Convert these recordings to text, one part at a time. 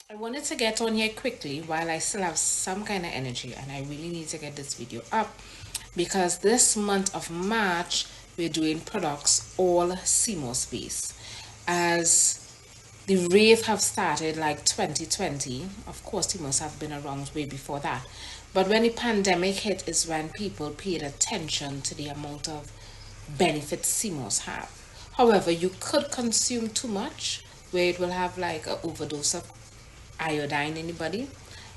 I wanted to get on here quickly while I still have some kind of energy, and I really need to get this video up because this month of March we're doing products all Seamoss based. As the rave have started like 2020, of course Seamoss have been around way before that, but when the pandemic hit is when people paid attention to the amount of benefits Seamoss have. However, you could consume too much where it will have like an overdose of iodine in the body.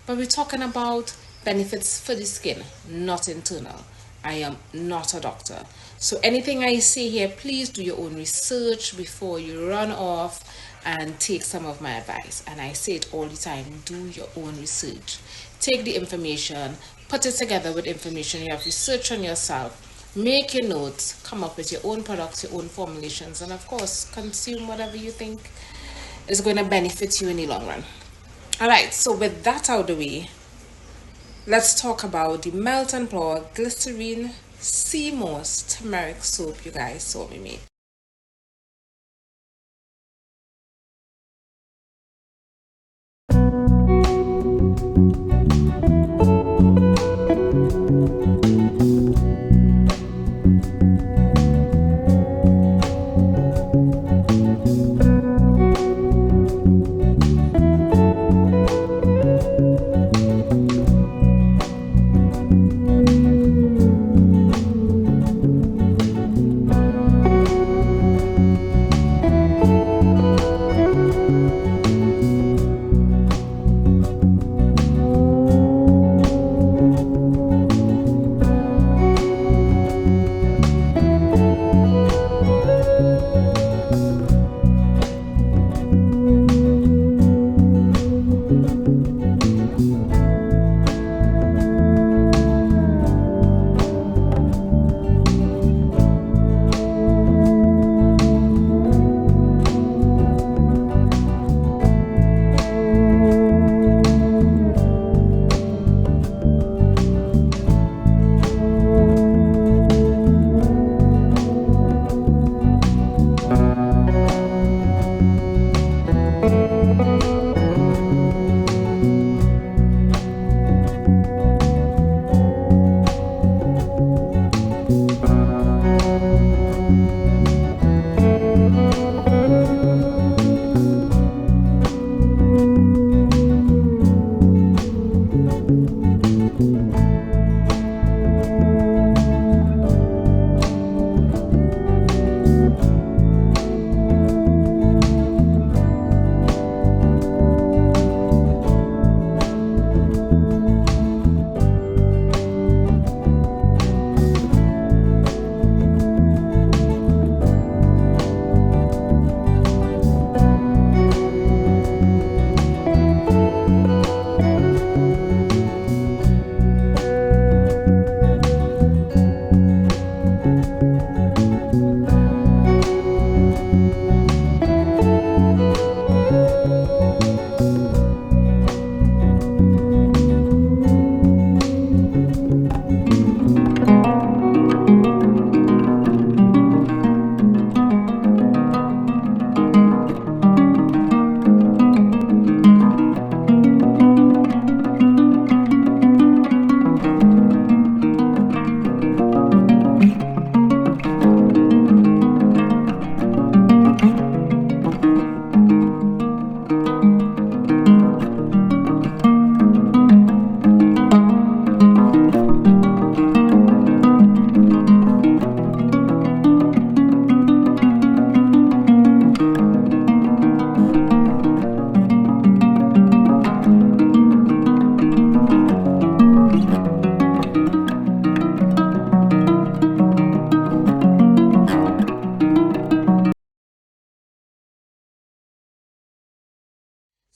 But we're talking about benefits for the skin, not internal. I am not a doctor. So anything I say here, please do your own research before you run off and take some of my advice. And I say it all the time, do your own research. Take the information, put it together with information you have researched on yourself. Make your notes, come up with your own products, your own formulations, and of course, consume whatever you think is going to benefit you in the long run. All right, so with that out of the way, let's talk about the Melt and Pour Glycerine Seamoss Turmeric Soap you guys saw me make.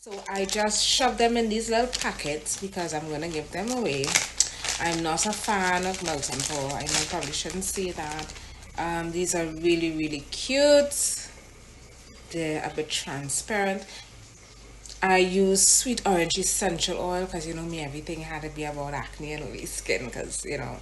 So I just shove them in these little packets because I'm going to give them away. I'm not a fan of Melt and Pour. I know I probably shouldn't say that. These are really, really cute. They're a bit transparent. I use sweet orange essential oil because you know me, everything had to be about acne and oily skin because you know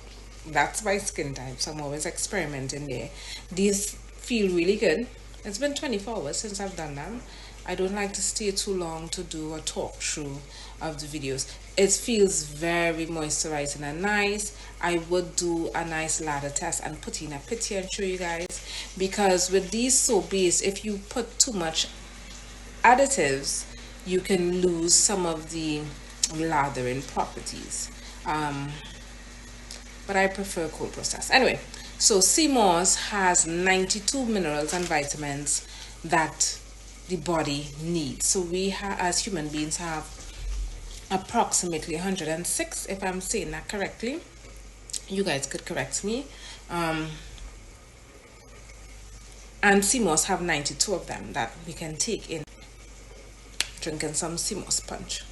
that's my skin type. So I'm always experimenting there. These feel really good. It's been 24 hours since I've done them, I don't like to stay too long to do a talk through of the videos. It feels very moisturizing and nice. I would do a nice ladder test and put in a picture and show you guys, because with these soap base, if you put too much additives, you can lose some of the lathering properties. But I prefer cold process. Anyway, so Seamoss has 92 minerals and vitamins that the body needs. So we as human beings have approximately 106, if I'm saying that correctly. You guys could correct me. And Seamoss have 92 of them that we can take in drinking some Seamoss punch.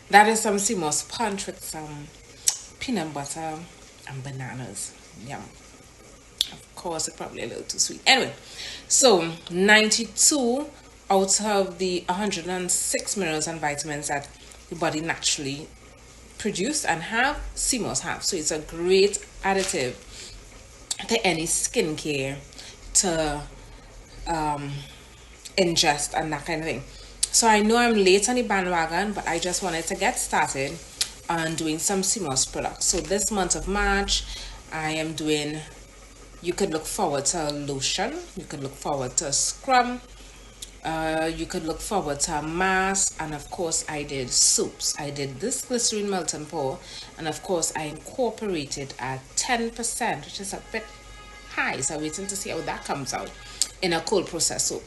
That is some Seamoss punch with some peanut butter and bananas. Yum. Of course, it's probably a little too sweet. Anyway, so 92 out of the 106 minerals and vitamins that the body naturally produce and have, Seamoss have. So it's a great additive to any skincare to ingest and that kind of thing. So I know I'm late on the bandwagon, but I just wanted to get started on doing some Seamoss products. So this month of March, I am doing, you could look forward to a lotion, you could look forward to a scrub, you could look forward to a mask, and of course I did soaps. I did this glycerine melt and pour, and of course I incorporated at 10%, which is a bit high, so I'm waiting to see how that comes out in a cold process soap.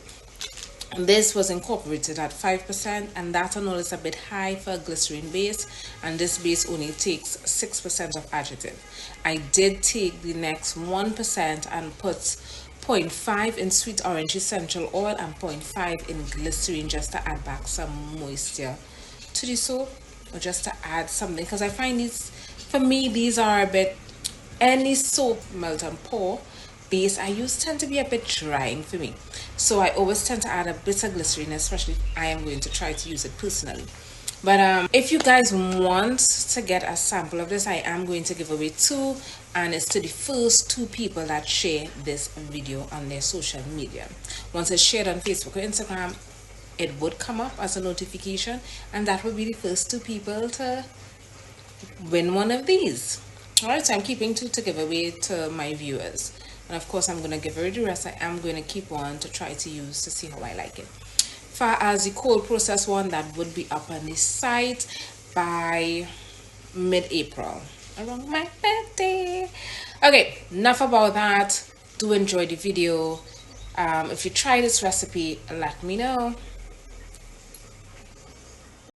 This was incorporated at 5%, and that and all is a bit high for a glycerine base, and this base only takes 6% of additive. I did take the next 1% and put 0.5 in sweet orange essential oil and 0.5 in glycerine, just to add back some moisture to the soap, or just to add something, because I find these, for me, these are a bit, any soap melt and pour base I use tend to be a bit drying for me, so I always tend to add a bit of glycerine, especially if I am going to try to use it personally. But if you guys want to get a sample of this, I am going to give away 2, and it's to the first 2 people that share this video on their social media. Once it's shared on Facebook or Instagram, it would come up as a notification, and that would be the first 2 people to win one of these. Alright, so I'm keeping 2 to give away to my viewers. And of course, I'm going to give away the rest. I am going to keep one to try to use to see how I like it. Far as the cold process one, that would be up on the site by mid-April, around my birthday. Okay, enough about that. Do enjoy the video. If you try this recipe, let me know.